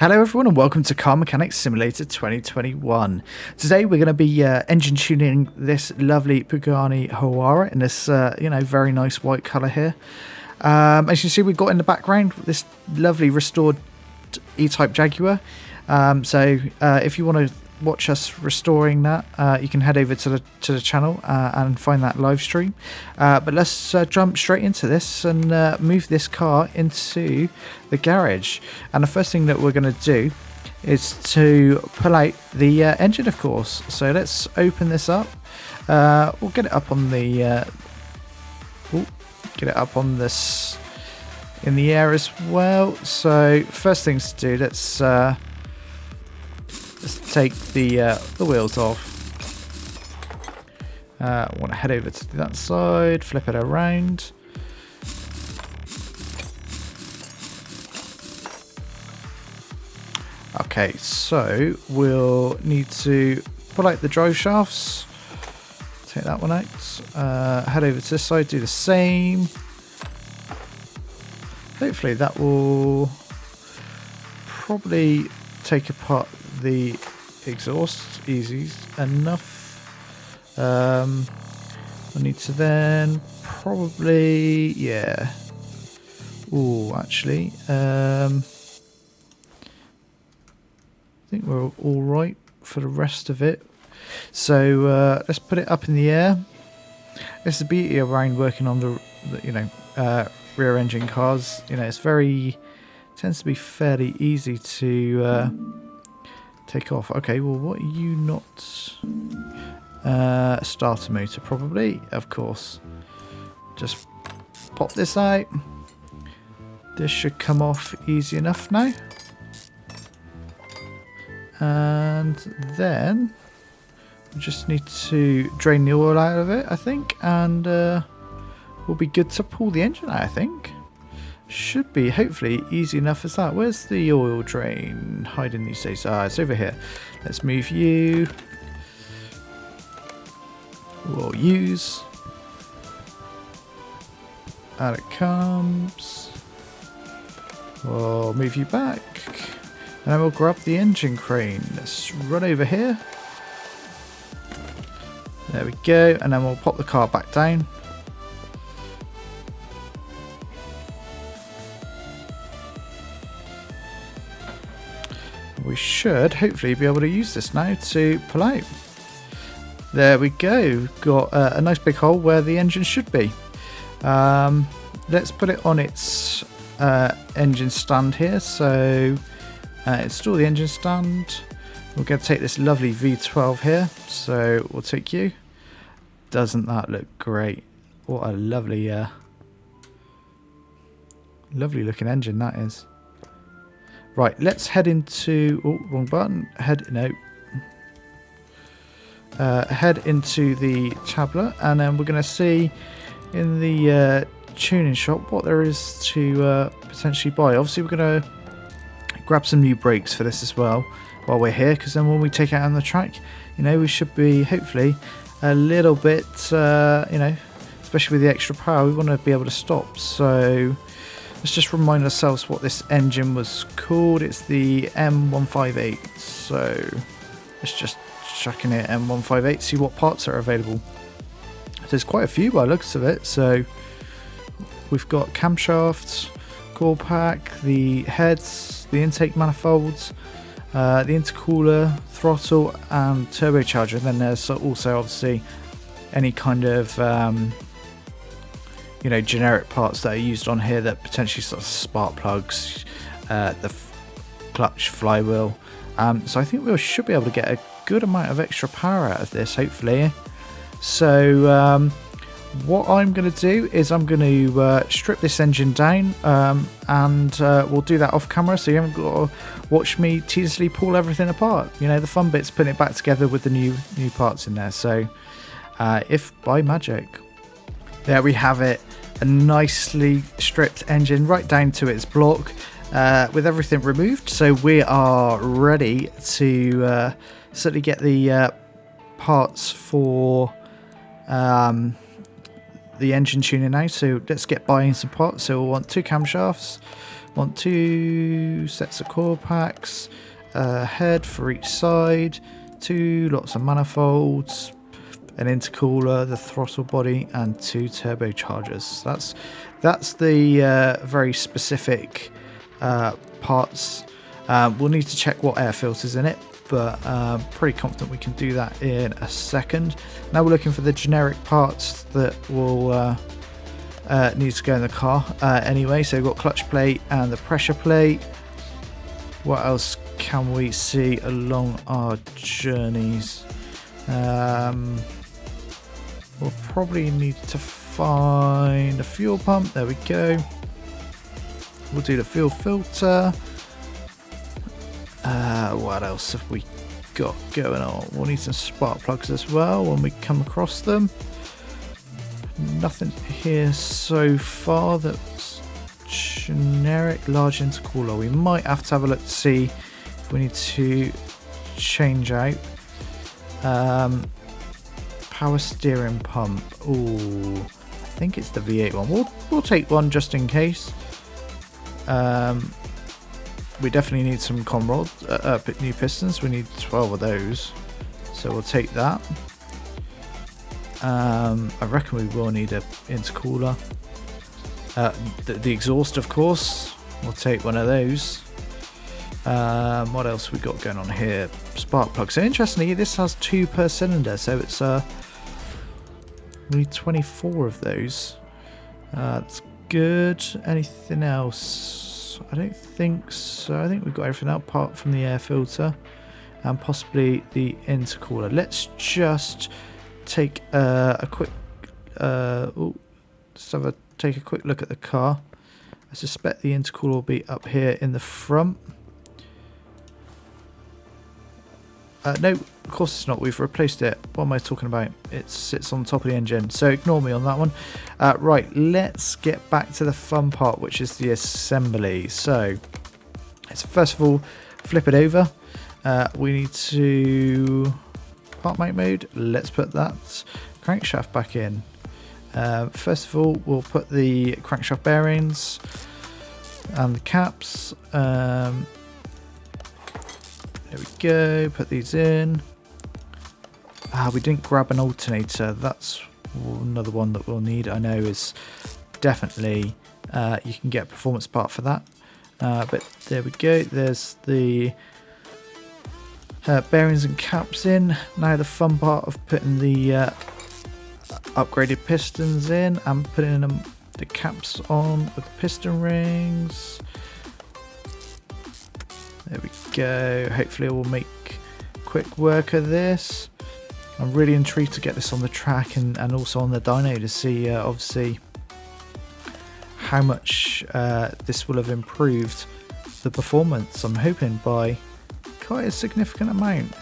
Hello everyone and welcome to Car Mechanics Simulator 2021. Today we're going to be engine tuning this lovely Pagani Huayra in this very nice white colour here. As you can see, we've got in the background this lovely restored E-Type Jaguar. If you want to watch us restoring that, you can head over to the channel and find that live stream. But let's jump straight into this and move this car into the garage. And the first thing that we're going to do is to pull out the engine, of course. So let's open this up. We'll get it up on the this in the air as well. So first things to do, let's take the wheels off. I want to head over to that side, flip it around. Okay, so we'll need to pull out the drive shafts. Take that one out. Head over to this side, do the same. Hopefully that will probably take apart the exhaust easy enough. I need to then probably, yeah. Oh, actually, I think we're all right for the rest of it. So let's put it up in the air. It's the beauty around working on the rear engine cars. It's tends to be fairly easy to take off. Okay, well, what are you not? Starter motor, probably, of course. Just pop this out. This should come off easy enough now. And then we just need to drain the oil out of it, I think, and we'll be good to pull the engine out, I think. Should be hopefully easy enough as that. Where's the oil drain hiding these days? It's over here. Let's move you. We'll use. Out it comes. We'll move you back. And then we'll grab the engine crane. Let's run over here. There we go. And then we'll pop the car back down. We should hopefully be able to use this now to pull out. There we go. Got a nice big hole where the engine should be. Let's put it on its engine stand here. So install the engine stand. We're going to take this lovely V12 here. So we'll take you. Doesn't that look great? What a lovely looking engine that is. Right, let's head into... Oh, wrong button. Head into the tablet, and then we're going to see in the tuning shop what there is to potentially buy. Obviously, we're going to grab some new brakes for this as well while we're here, because then when we take it out on the track, we should be hopefully a little bit, especially with the extra power, we want to be able to stop. So let's just remind ourselves what this engine was called. It's the M158. So let's just chuck in it M158, see what parts are available. There's quite a few by the looks of it. So we've got camshafts, core pack, the heads, the intake manifolds, the intercooler, throttle, and turbocharger. And then there's also obviously any kind of generic parts that are used on here that potentially sort of spark plugs, the clutch, flywheel. So I think we should be able to get a good amount of extra power out of this, hopefully. So what I'm going to do is I'm going to strip this engine down, and we'll do that off camera, so you haven't got to watch me tediously pull everything apart. The fun bit's putting it back together with the new parts in there. So if by magic, there we have it, a nicely stripped engine right down to its block, with everything removed. So we are ready to certainly get the parts for the engine tuning now. So let's get buying some parts. So we'll want 2 camshafts, Want 2 sets of core packs, a head for each side, 2 lots of manifolds, an intercooler, the throttle body, and 2 turbochargers. That's the very specific parts. We'll need to check what air filters in it, but pretty confident we can do that in a second. Now we're looking for the generic parts that will need to go in the car anyway. So we've got clutch plate and the pressure plate. What else can we see along our journeys? We'll probably need to find a fuel pump. There we go. We'll do the fuel filter. What else have we got going on? We'll need some spark plugs as well when we come across them. Nothing here so far that's generic. Large intercooler. We might have to have a look to see if we need to change out. Power steering pump. Ooh, I think it's the V8 one. We'll take one just in case. We definitely need some con rods, new pistons. We need 12 of those, so we'll take that. I reckon we will need an intercooler. The exhaust, of course. We'll take one of those. What else we got going on here? Spark plug. So interestingly, this has 2 per cylinder, so it's we need 24 of those. That's good. Anything else? I don't think so. I think we've got everything out apart from the air filter and possibly the intercooler. Let's just take a quick take a quick look at the car. I suspect the intercooler will be up here in the front. No, of course it's not. We've replaced it. What am I talking about? It sits on top of the engine, so ignore me on that one. Right, let's get back to the fun part, which is the assembly. So let's first of all flip it over. We need to part make mode. Let's put that crankshaft back in. First of all, we'll put the crankshaft bearings and the caps. There we go, put these in. We didn't grab an alternator. That's another one that we'll need. I know is definitely, you can get a performance part for that. But there we go, there's the bearings and caps in. Now the fun part of putting the upgraded pistons in and putting the caps on with the piston rings. There we go. Hopefully we'll make quick work of this. I'm really intrigued to get this on the track and also on the dyno to see obviously how much this will have improved the performance. I'm hoping by quite a significant amount.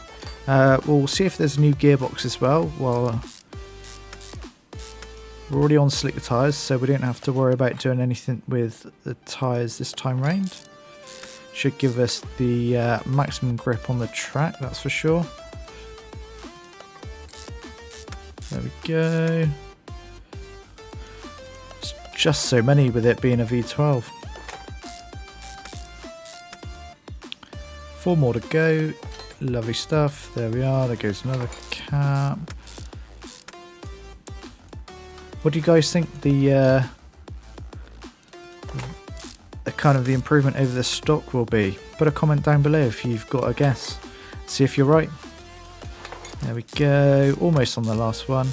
We'll see if there's a new gearbox as well. Well, we're already on slicker tyres, so we don't have to worry about doing anything with the tyres this time round. Should give us the maximum grip on the track, that's for sure. There we go. It's just so many with it being a V12. 4 more to go. Lovely stuff. There we are. There goes another cap. What do you guys think the kind of the improvement over the stock will be? Put a comment down below if you've got a guess. See if you're right. There we go. Almost on the last one.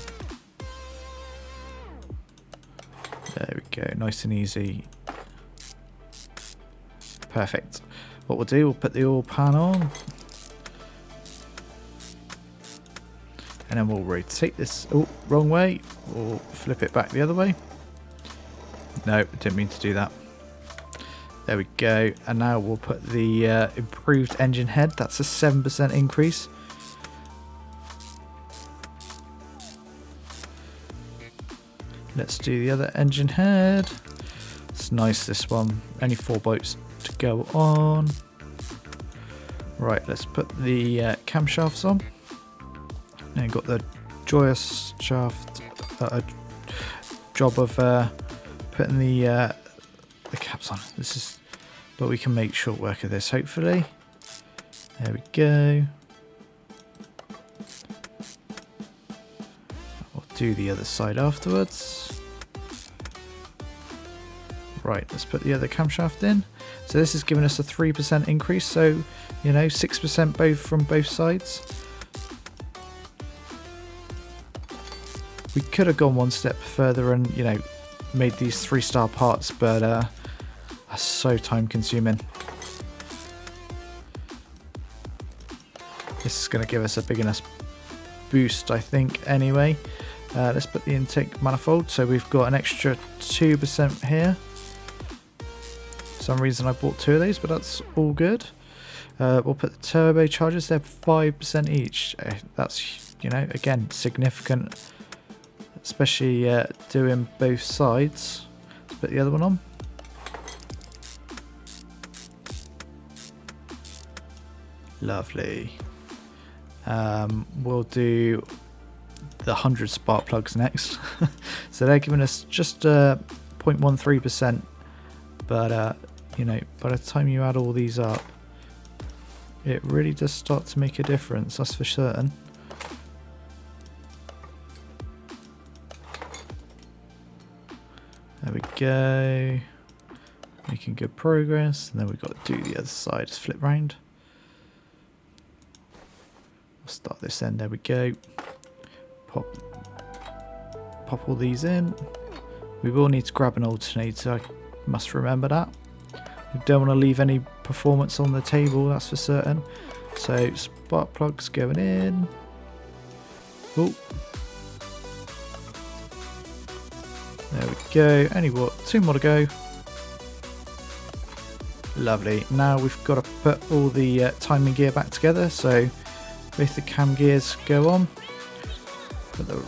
There we go. Nice and easy. Perfect. What we'll do, we'll put the oil pan on. And then we'll rotate this. Oh, wrong way. We'll flip it back the other way. No, didn't mean to do that. There we go. And now we'll put the improved engine head. That's a 7% increase. Let's do the other engine head. It's nice, this one. Only 4 bolts to go on. Right, let's put the camshafts on. Now got the joyous shaft job of putting the caps on. This is but we can make short work of this hopefully. There we go. We'll do the other side afterwards. Right, let's put the other camshaft in. So this is giving us a 3% increase, so you know, 6% both from both sides. We could have gone one step further and, you know, made these 3-star parts, but that's so time consuming. This is going to give us a big enough boost, I think, anyway. Let's put the intake manifold, so we've got an extra 2% here. For some reason I bought 2 of these, but that's all good. We'll put the turbochargers there, 5% each. That's, you know, again, significant, especially doing both sides. Let's put the other one on. Lovely. We'll do the 100 spark plugs next. So they're giving us just 0.13%, but you know, by the time you add all these up, it really does start to make a difference, that's for certain. There we go. Making good progress. And then we've got to do the other side. Just flip round. We'll start this end. There we go. Pop all these in. We will need to grab an alternator. I must remember that. We don't want to leave any performance on the table, that's for certain. So spark plugs going in. Oh. There we go. Only what? 2 more to go. Lovely. Now we've got to put all the timing gear back together. So both the cam gears go on. We'll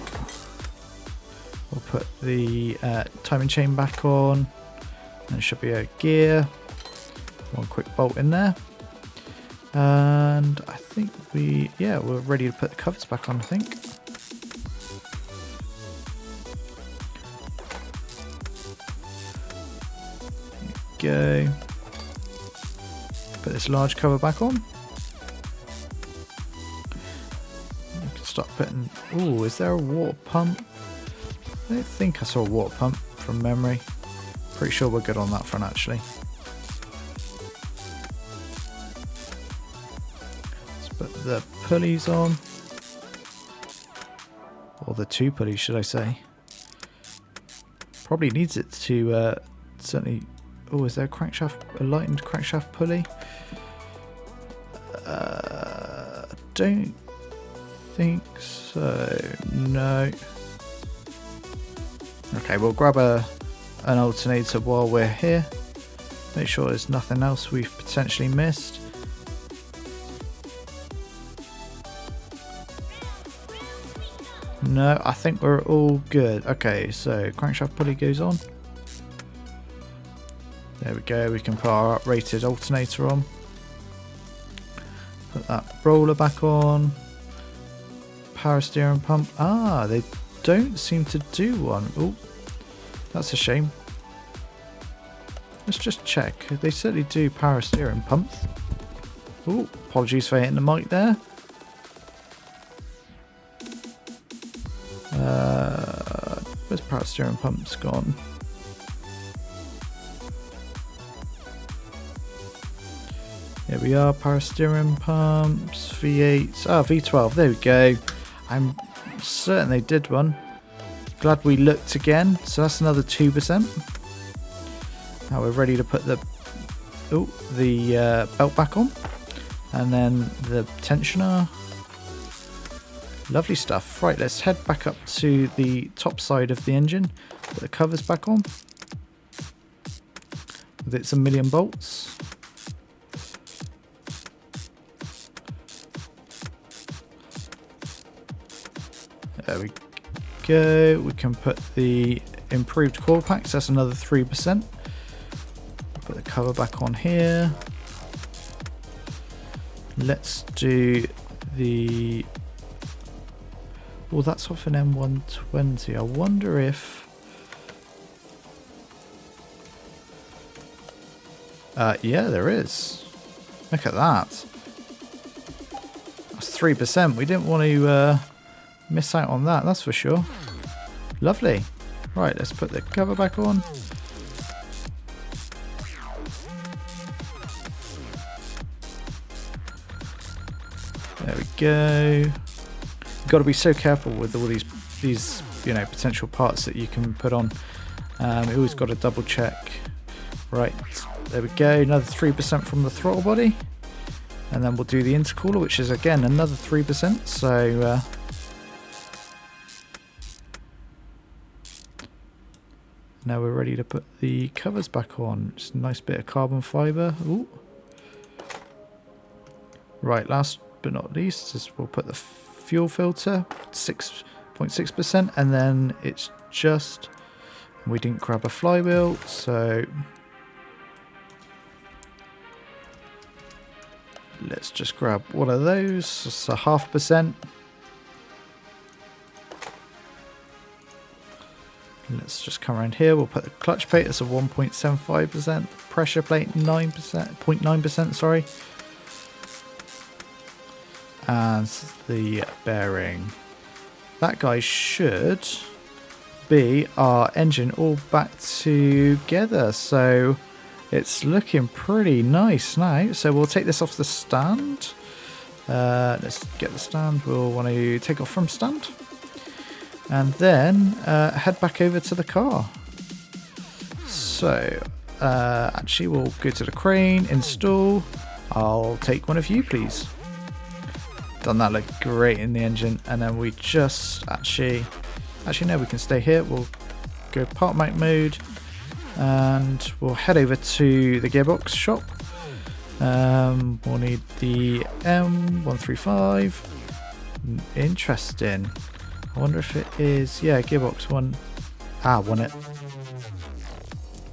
put the timing chain back on. There should be a gear. One quick bolt in there. And I think we're ready to put the covers back on, I think. There we go. Put this large cover back on. We can start putting... Oh, is there a water pump? I don't think I saw a water pump from memory. Pretty sure we're good on that front actually. Let's put the pulleys on. Or the 2 pulleys, should I say. Probably needs it to certainly... Oh, is there a crankshaft, a lightened crankshaft pulley? Don't think so. No. Okay, we'll grab an alternator while we're here. Make sure there's nothing else we've potentially missed. No, I think we're all good. Okay, so crankshaft pulley goes on. There we go, we can put our uprated alternator on. Put that roller back on. Power steering pump. Ah, they don't seem to do one. Oh, that's a shame. Let's just check. They certainly do power steering pumps. Oh, apologies for hitting the mic there. Where's power steering pumps gone? Here we are, power steering pumps, V8s, V12, there we go. I'm certain they did one. Glad we looked again, so that's another 2%. Now we're ready to put the belt back on. And then the tensioner. Lovely stuff. Right, let's head back up to the top side of the engine. Put the covers back on. With its 1,000,000 bolts. There we go. We can put the improved core packs. That's another 3%. Put the cover back on here. Let's do the... Well, that's off an M120. I wonder if... Yeah, there is. Look at that. That's 3%. We didn't want to miss out on that, that's for sure. Lovely. Right, let's put the cover back on. There we go. You've got to be so careful with all these potential parts that you can put on. You always got to double check. Right, there we go. Another 3% from the throttle body, and then we'll do the intercooler, which is again another 3%. So now we're ready to put the covers back on. Just a nice bit of carbon fibre. Ooh. Right, last but not least is we'll put the fuel filter, 6.6%, and then it's just, we didn't grab a flywheel, so let's just grab one of those. It's a 0.5%. Let's just come around here. We'll put the clutch plate as a 1.75%, pressure plate 0.9%, sorry, and the bearing. That guy should be our engine all back together, so it's looking pretty nice now. So we'll take this off the stand. Let's get the stand. We'll want to take off from stand, and then head back over to the car. So actually we'll go to the crane, install. I'll take one of you, please. Done that, look great in the engine. And then we just actually no, we can stay here. We'll go part mount mode, and we'll head over to the gearbox shop. We'll need the M135. Interesting. I wonder if it is, yeah, gearbox one. Won it.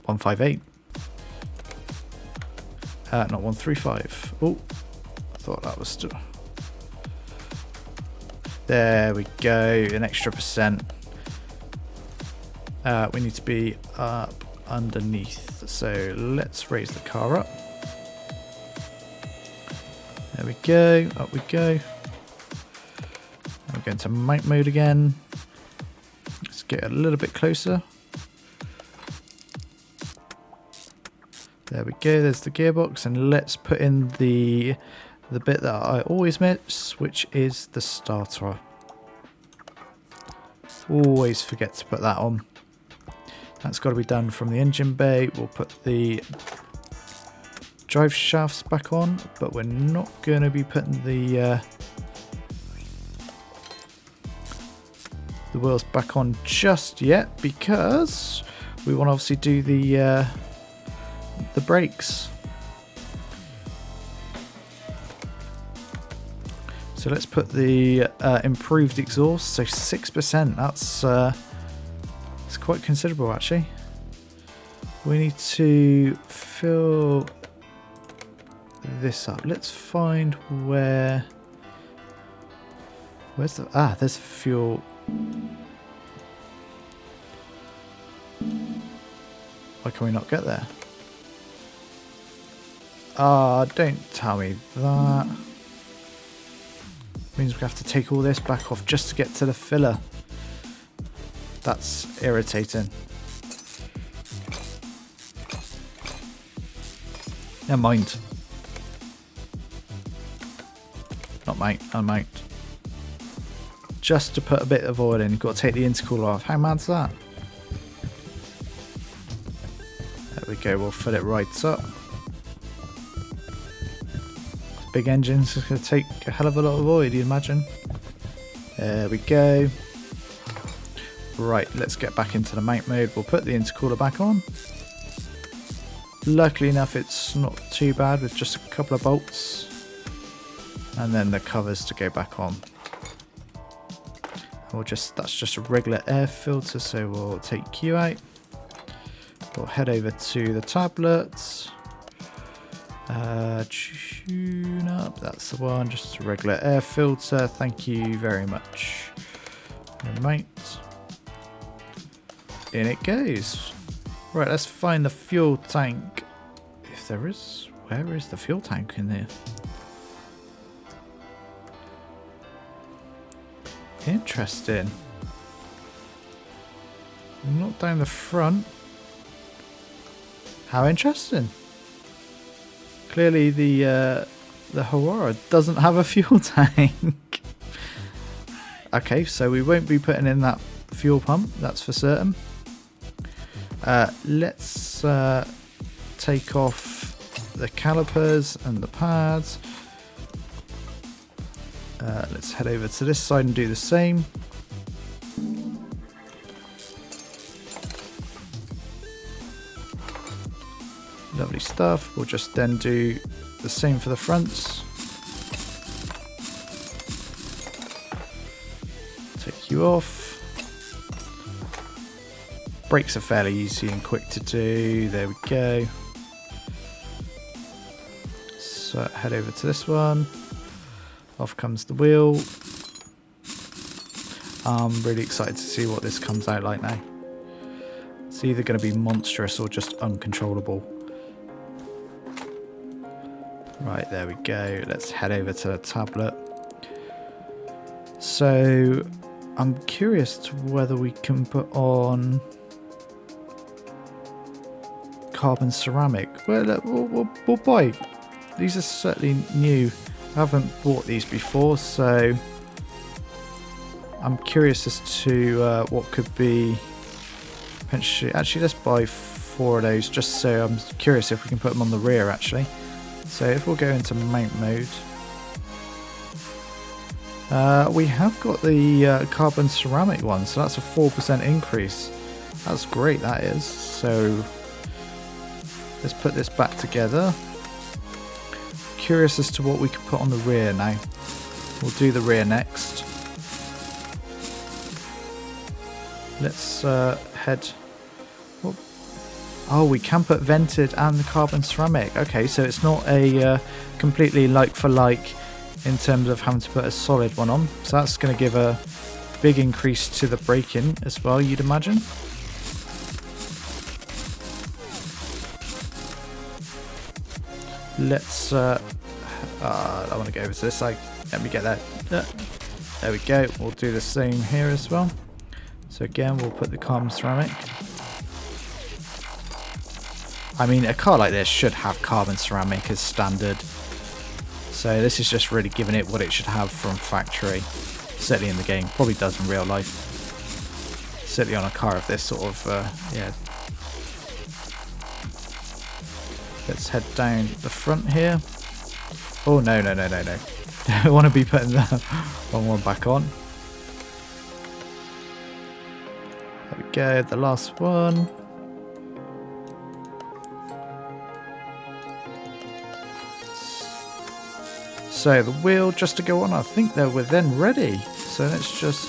158. Not 135. Oh, I thought that was still. There we go, an extra %. We need to be up underneath, so let's raise the car up. There we go, up we go. We're going to mount mode again. Let's get a little bit closer. There we go, there's the gearbox, and let's put in the bit that I always miss, which is the starter. Always forget to put that on. That's got to be done from the engine bay. We'll put the drive shafts back on, but we're not going to be putting the wheels back on just yet, because we want to obviously do the brakes. So let's put the improved exhaust, so 6%. That's it's quite considerable actually. We need to fill this up. Let's find where's the there's fuel. Why can we not get there? Don't tell me that. Means we have to take all this back off just to get to the filler. That's irritating. Never mind. Not mount, unmount. Just to put a bit of oil in, you've got to take the intercooler off. How mad's that? There we go, we'll fill it right up. Big engines is going to take a hell of a lot of oil, do you imagine? There we go. Right, let's get back into the mount mode. We'll put the intercooler back on. Luckily enough, it's not too bad with just a couple of bolts. And then the covers to go back on. That's just a regular air filter, so we'll take Q out. We'll head over to the tablets. Tune up, that's the one, just a regular air filter, thank you very much. Mate, in it goes. Right, let's find the fuel tank, if if there is... Where is the fuel tank in there? Interesting. Not down the front. How interesting. Clearly the Huayra doesn't have a fuel tank. Okay, so we won't be putting in that fuel pump, that's for certain. Let's take off the calipers and the pads. Let's head over to this side and do the same. Lovely stuff. We'll just then do the same for the fronts. Take you off. Brakes are fairly easy and quick to do. There we go. So head over to this one. Off comes the wheel. I'm really excited to see what this comes out like now. It's either going to be monstrous or just uncontrollable. Right, there we go. Let's head over to the tablet. So I'm curious to whether we can put on carbon ceramic. Well, we'll buy. These are certainly new. I haven't bought these before, so I'm curious as to what could be potentially. Actually, let's buy 4 of those just so I'm curious if we can put them on the rear actually. So if we'll go into mount mode, we have got the carbon ceramic one, so that's a 4% increase. That's great, that is. So let's put this back together. Curious as to what we can put on the rear now. We'll do the rear next. Let's head. Oh, we can put vented and the carbon ceramic. Okay, so it's not a completely like for like in terms of having to put a solid one on. So that's going to give a big increase to the braking as well, you'd imagine. Let's I want to go over to this side. Let me get that. There we go. We'll do the same here as well. So again, we'll put the carbon ceramic. I mean, a car like this should have carbon ceramic as standard. So this is just really giving it what it should have from factory. Certainly in the game. Probably does in real life. Certainly on a car of this sort of, yeah. Let's head down the front here. Oh, no. Don't want to be putting that one back on. There we go, the last one. So the wheel just to go on, I think that we're then ready. So let's just...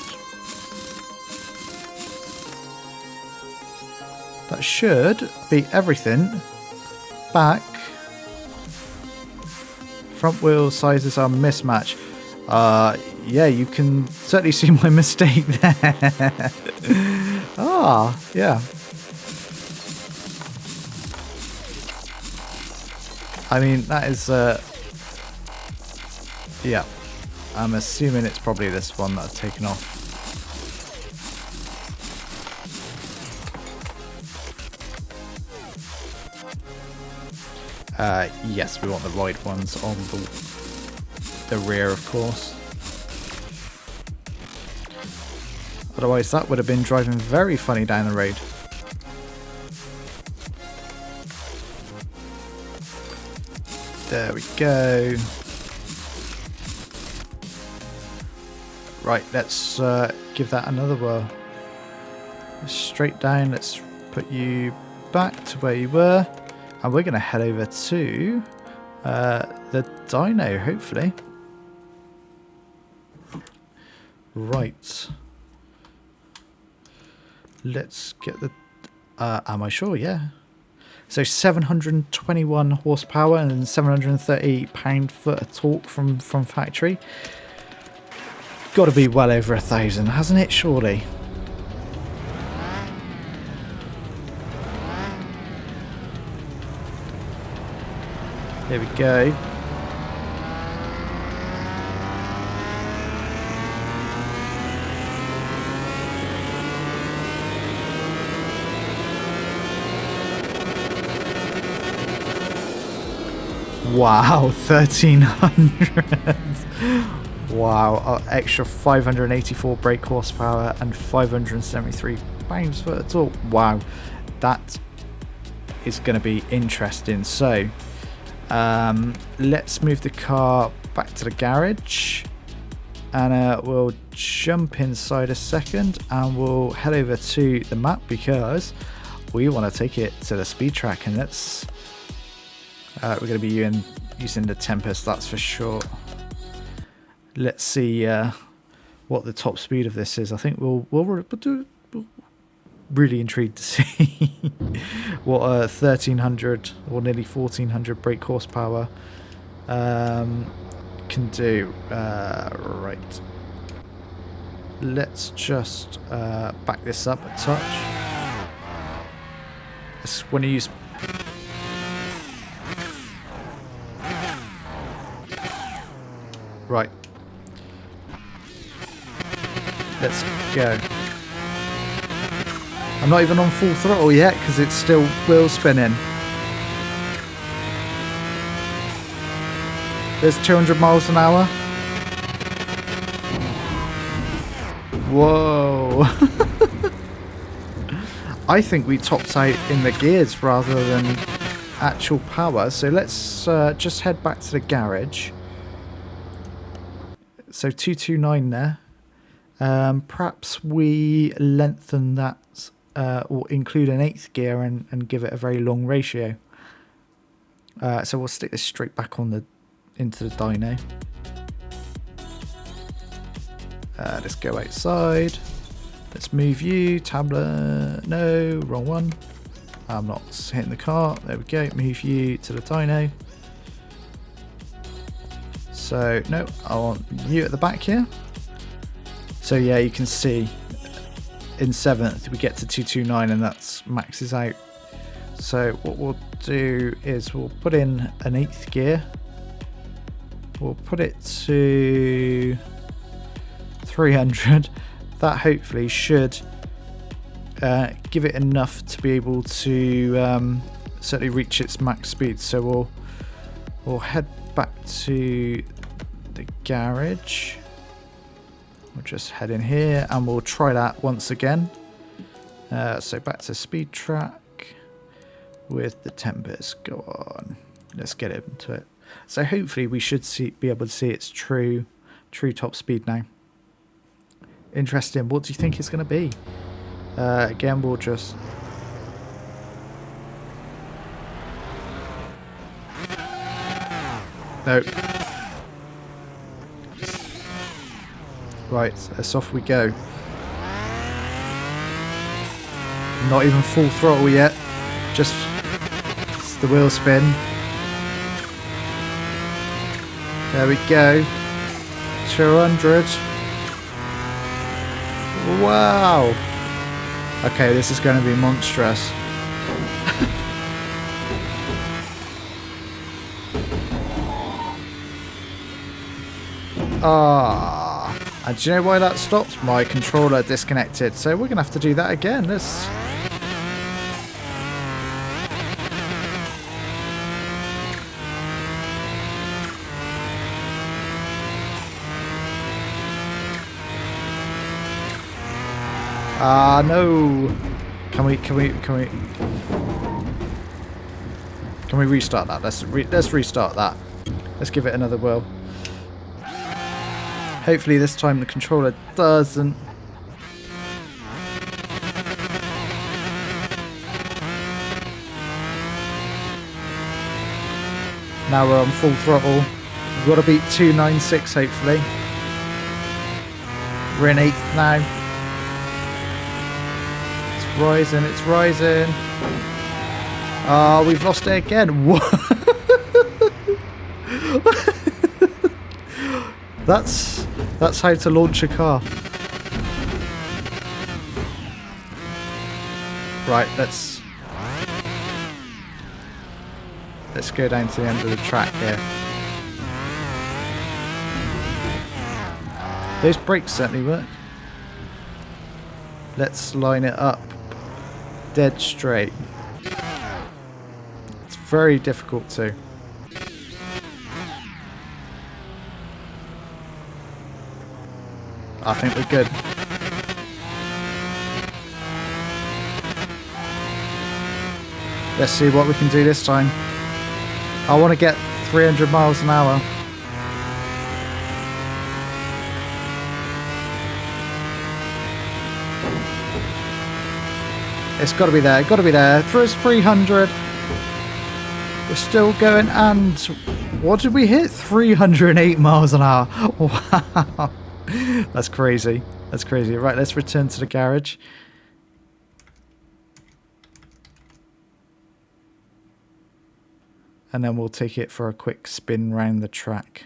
That should be everything. Back. Front wheel sizes are mismatched. Yeah, you can certainly see my mistake there. Yeah. I mean, that is... yeah, I'm assuming it's probably this one that I've taken off. Yes, we want the right ones on the rear, of course. Otherwise, that would have been driving very funny down the road. There we go. Right, let's give that another whirl. Straight down, let's put you back to where you were. And we're going to head over to the dyno, hopefully. Right. Let's get the... am I sure? Yeah. So 721 horsepower and 730 pound-foot of torque from factory. Got to be well over 1,000, hasn't it, surely? There we go. Wow, 1300. Wow, extra 584 brake horsepower and 573 pounds-foot of torque. Wow, that is going to be interesting. So, let's move the car back to the garage, and we'll jump inside a second, and we'll head over to the map because we want to take it to the speed track, and let's. We're going to be using the Tempest, that's for sure. Let's see what the top speed of this is. I think we'll really intrigued to see what 1300 or nearly 1400 brake horsepower can do. Right. Let's just back this up a touch. Just want to use. Right. Let's go. I'm not even on full throttle yet because it's still wheel spinning. There's 200 miles an hour. Whoa. I think we topped out in the gears rather than actual power. So let's just head back to the garage. So 229 there. Perhaps we lengthen that or include an 8th gear and give it a very long ratio. So we'll stick this straight back on into the dyno. Let's go outside. Let's move you, tablet. No, wrong one. I'm not hitting the car. There we go. Move you to the dyno. So, no, I want you at the back here. So, yeah, you can see in 7th we get to 229 and that's maxes out. So, what we'll do is we'll put in an 8th gear. We'll put it to 300. That hopefully should give it enough to be able to certainly reach its max speed. So, we'll head back to the garage. We'll just head in here and we'll try that once again. So back to speed track with the Tempest. Go on, let's get into it. So hopefully we should be able to see its true top speed now. Interesting. What do you think it's going to be? Again, we'll just. No. Right, so off we go. Not even full throttle yet. Just the wheel spin. There we go. 200. Wow. Okay, this is going to be monstrous. And do you know why that stopped? My controller disconnected. So we're going to have to do that again. Let's. No. Can we restart that? Let's restart that. Let's give it another whirl. Hopefully this time the controller doesn't. Now we're on full throttle. We've got to beat 296 hopefully. We're in 8th now. It's rising, it's rising. Ah, we've lost it again. What? That's how to launch a car. Right, let's. Let's go down to the end of the track here. Those brakes certainly work. Let's line it up dead straight. It's very difficult to. I think we're good. Let's see what we can do this time. I want to get 300 miles an hour. It's got to be there, got to be there. Through 300. We're still going, and what did we hit? 308 miles an hour. Wow. That's crazy. That's crazy. Right, let's return to the garage. And then we'll take it for a quick spin round the track.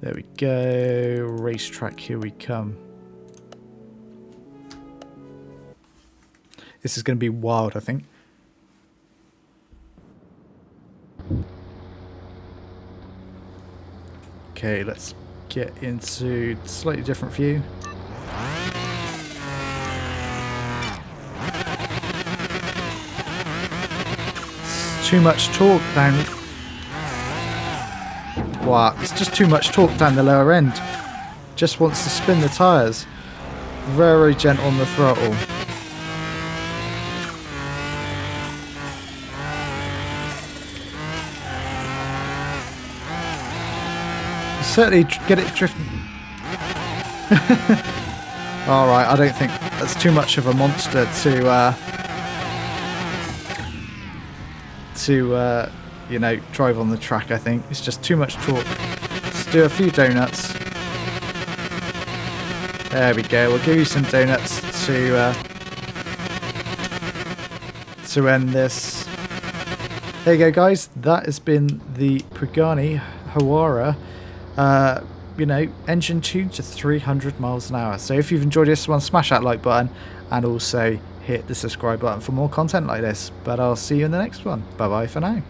There we go. Racetrack, here we come. This is going to be wild, I think. Okay, let's get into a slightly different view. It's too much torque down. Wow, it's just too much torque down the lower end. Just wants to spin the tyres. Very gentle on the throttle. Certainly get it drifting. Alright, I don't think that's too much of a monster to you know, drive on the track. I think it's just too much torque. Let's do a few donuts. There we go. We'll give you some donuts to end this. There you go, guys. That has been the Pagani Huayra. You know, engine tuned to 300 miles an hour. So if you've enjoyed this one, smash that like button and also hit the subscribe button for more content like this. But I'll see you in the next one. Bye bye for now.